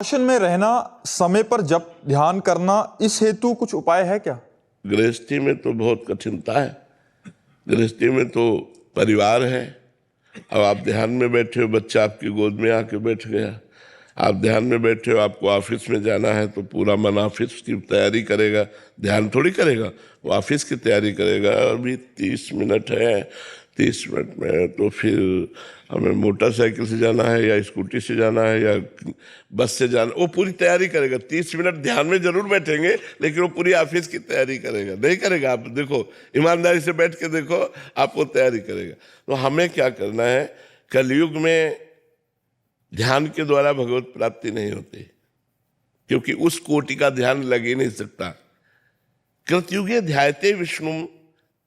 शासन में रहना, समय पर जप ध्यान करना, इस हेतु कुछ उपाय है क्या? गृहस्थी में तो बहुत कठिनता है। गृहस्थी में तो परिवार है। अब आप ध्यान में बैठे हो, बच्चा आपकी गोद में आके बैठ गया। आप ध्यान में बैठे हो, आपको ऑफिस में जाना है तो पूरा मन ऑफिस की तैयारी करेगा, ध्यान थोड़ी करेगा, वो ऑफिस की तैयारी करेगा। अभी 30 मिनट है, 30 मिनट में तो फिर हमें मोटरसाइकिल से जाना है या स्कूटी से जाना है या बस से जाना, वो पूरी तैयारी करेगा। 30 मिनट ध्यान में जरूर बैठेंगे, लेकिन वो पूरी ऑफिस की तैयारी करेगा नहीं करेगा। आप देखो, ईमानदारी से बैठ के देखो, आप वो तैयारी करेगा। तो हमें क्या करना है, कलयुग में ध्यान के द्वारा भगवत प्राप्ति नहीं होती, क्योंकि उस कोटि का ध्यान लग ही नहीं सकता। कृतयुगे ध्यायते विष्णु,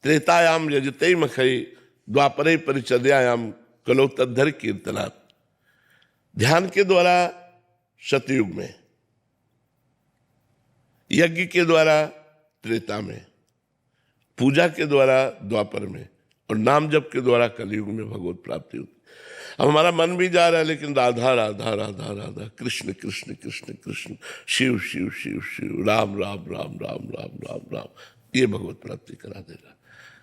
त्रेतायाम यजते मखई, द्वापरे परिचर्यायाम कलो तद्धर कीर्तनात्। ध्यान के द्वारा सतयुग में, यज्ञ के द्वारा त्रेता में, पूजा के द्वारा द्वापर में, और नाम जप के द्वारा कलयुग में भगवत प्राप्ति होती। अब हमारा मन भी जा रहा है, लेकिन राधा राधा राधा राधा, कृष्ण कृष्ण कृष्ण कृष्ण, शिव शिव शिव शिव, राम राम राम राम राम राम राम, ये भगवत प्राप्ति करा देगा।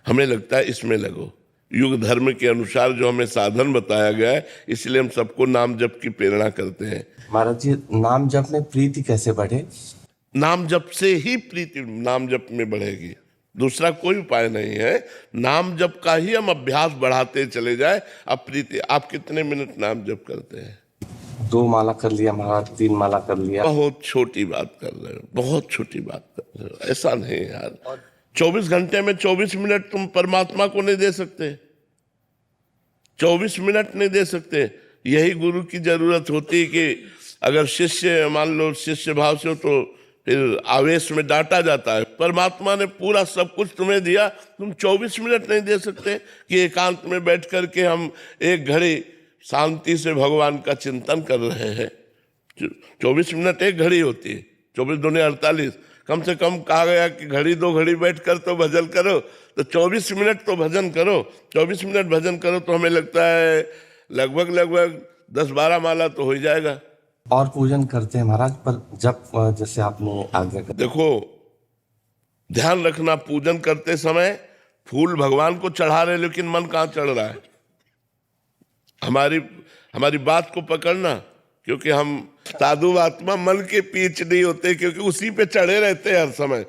हमें लगता है इसमें लगो। युग धर्म के अनुसार जो हमें साधन बताया गया है, इसलिए हम सबको नाम जप की प्रेरणा करते हैं। महाराज जी, नाम जप में प्रीति कैसे बढ़े? नाम जप से ही प्रीति नाम जप में बढ़ेगी, दूसरा कोई उपाय नहीं है। नाम जप का ही हम अभ्यास बढ़ाते चले जाए। अब प्रीति, आप कितने मिनट नाम जप करते हैं? 2 माला कर लिया महाराज, 3 माला कर लिया। बहुत छोटी बात कर रहे हो, बहुत छोटी बात कर रहे हो। ऐसा नहीं यार, 24 घंटे में 24 मिनट तुम परमात्मा को नहीं दे सकते, 24 मिनट नहीं दे सकते। यही गुरु की जरूरत होती है कि अगर शिष्य, मान लो शिष्य भाव से हो तो फिर आवेश में डांटा जाता है। परमात्मा ने पूरा सब कुछ तुम्हें दिया, तुम 24 मिनट नहीं दे सकते कि एकांत में बैठ करके हम एक घड़ी शांति से भगवान का चिंतन कर रहे हैं। 24 मिनट एक घड़ी होती है, 24 दूनी 48। कम से कम कहा गया कि घड़ी 2 घड़ी बैठ कर तो भजन करो, तो 24 मिनट तो भजन करो। 24 मिनट भजन करो तो हमें लगता है लगभग 10-12 माला तो हो ही जाएगा। और पूजन करते हैं महाराज, पर जब जैसे आपने आज्ञा कर। देखो, ध्यान रखना, पूजन करते समय फूल भगवान को चढ़ा रहे, लेकिन मन कहाँ चढ़ रहा है? हमारी बात को पकड़ना, क्योंकि हम साधु आत्मा मन के पीछ नहीं होते, क्योंकि उसी पे चढ़े रहते हैं हर समय।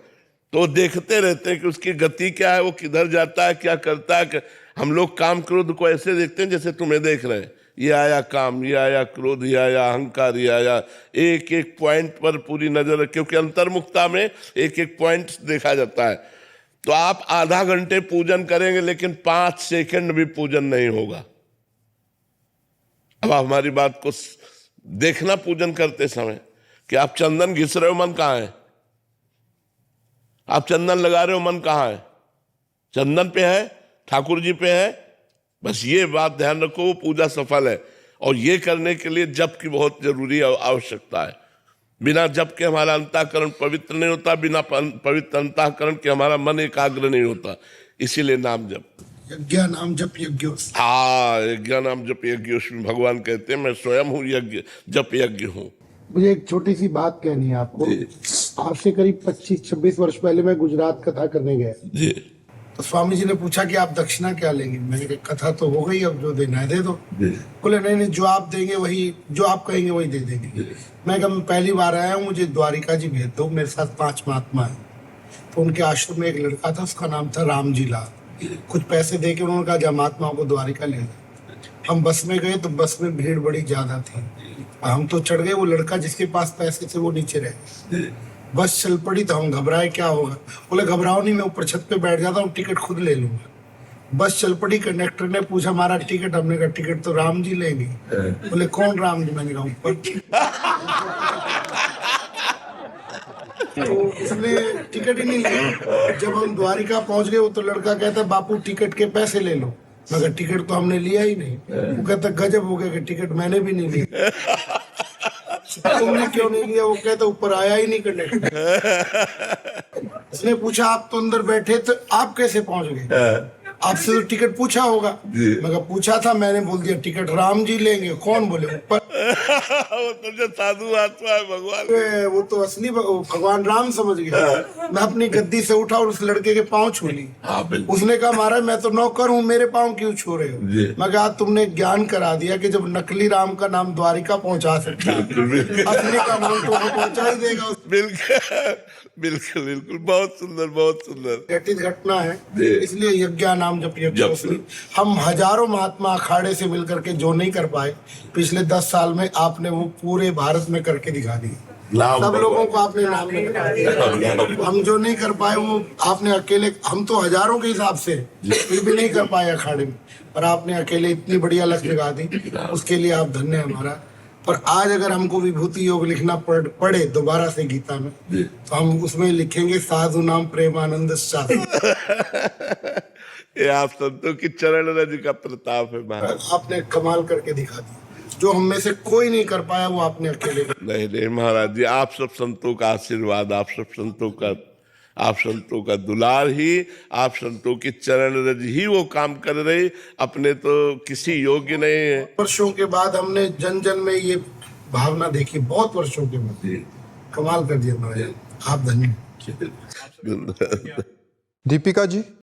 तो देखते रहते हैं कि उसकी गति क्या है, वो किधर जाता है, क्या करता है। हम लोग काम क्रोध को ऐसे देखते हैं जैसे तुम्हें देख रहे हैं। ये आया काम, ये आया क्रोध, ये आया अहंकार, ये आया, एक एक पॉइंट पर पूरी नजर, क्योंकि अंतर्मुखता में एक एक पॉइंट देखा जाता है। तो आप आधा घंटे पूजन करेंगे, लेकिन 5 सेकंड भी पूजन नहीं होगा। अब हमारी बात को देखना पूजन करते समय कि आप चंदन घिस रहे हो, मन कहाँ है? आप चंदन लगा रहे हो, मन कहाँ है? चंदन पे है, ठाकुर जी पे है। बस ये बात ध्यान रखो, वो पूजा सफल है। और ये करने के लिए जप की बहुत जरूरी आवश्यकता है। बिना जप के हमारा अंतःकरण पवित्र नहीं होता, बिना पवित्र अंतःकरण के हमारा मन एकाग्र नहीं होता। इसीलिए नाम जप, यज्ञ नाम जप यज्ञ। यज्ञ नाम जप यज्ञ, उसमें भगवान कहते हैं मैं स्वयं हूँ यज्ञ, जप यज्ञ हूँ। मुझे एक छोटी सी बात कहनी है आपको। आज से करीब 25-26 वर्ष पहले मैं गुजरात कथा करने गया जी। तो स्वामी जी ने पूछा कि आप दक्षिणा क्या लेंगे। मैंने कहा कथा तो हो गई, अब जो देना है दे दो। बोले नहीं, जो आप देंगे वही, जो आप कहेंगे वही दे देंगे। मैं कहा मैं पहली बार आया हूँ, मुझे द्वारिका जी भेज दो, मेरे साथ 5 महात्मा है। तो उनके आश्रम में एक लड़का था, उसका नाम था राम जी लाल। कुछ पैसे दे के उन्होंने कहा जब महात्माओं को द्वारिका ले गए। हम बस में गए तो बस में भीड़ बड़ी ज्यादा थी। हम तो चढ़ गए, वो लड़का जिसके पास पैसे थे वो नीचे रह गया। बस चल पड़ी तो हम घबराए, क्या होगा? बोले घबराओ नहीं, मैं ऊपर छत पे बैठ जाता हूँ, टिकट खुद ले लूंगा। बस चल पड़ी, कंडक्टर ने पूछा हमारा टिकट, हमने कहा टिकट तो राम जी लेंगे। बोले कौन राम जी? मैंने कहा ऊपर। तो उसने टिकट ही नहीं लिया। जब हम द्वारिका पहुंच गए, वो तो लड़का कहता बापू टिकट के पैसे ले लो। मगर टिकट तो हमने लिया ही नहीं। वो कहता गजब हो गया कि टिकट मैंने भी नहीं लिया। तुमने क्यों नहीं लिया? वो कहता ऊपर आया ही नहीं कंडक्टर। उसने पूछा आप तो अंदर बैठे तो आप कैसे पहुंच गए? आपसे तो टिकट पूछा होगा। मगर पूछा था, मैंने बोल दिया टिकट राम जी लेंगे। कौन बोले ऊपर? वो तो जो साधु आत्मा है भगवान। वो तो असली भगवान राम समझ गया। मैं अपनी गद्दी से उठा और उस लड़के के पाँव छू ली। उसने कहा महाराज मैं तो नौकर हूँ, मेरे पाँव क्यों छू रहे हो? मैं कहा तुमने ज्ञान करा दिया कि जब नकली राम का नाम द्वारिका पहुंचा सकता है, असली का नाम तो वो पहुंचा ही देगा। बिल्कुल बिल्कुल बिल्कुल, बहुत सुंदर बहुत सुंदर। घटित घटना है, इसलिए यज्ञ नाम जप यज्ञ। हम हजारों महात्मा अखाड़े से मिलकर के जो नहीं कर पाए पिछले 10 साल में, आपने वो पूरे भारत में करके दिखा दी। सब लोगों को आपने नाम में दिखा दिया। हम जो नहीं कर पाए वो आपने अकेले, हम तो हजारों के हिसाब से फिर भी नहीं कर पाए अखाड़े में, पर आपने अकेले इतनी बढ़िया लक लगा दी, उसके लिए आप धन्य है हमारा। पर आज अगर हमको विभूति योग लिखना पड़े दोबारा से गीता में, तो हम उसमें लिखेंगे साधु नाम प्रेमानंद साधु। ये आप संतों की चरण रज का प्रताप है महाराज। आपने कमाल करके दिखा दिया, जो हम में से कोई नहीं कर पाया वो आपने अकेले। नहीं नहीं महाराज जी, आप सब संतों का आशीर्वाद, आप संतों का दुलार ही, आप संतों की चरण रज ही वो काम कर रहे, अपने तो किसी योग्य नहीं है। वर्षों के बाद हमने जन जन में ये भावना देखी, बहुत वर्षों के बाद। कमाल कर दिया महाराज, आप धन्य। दीपिका जी,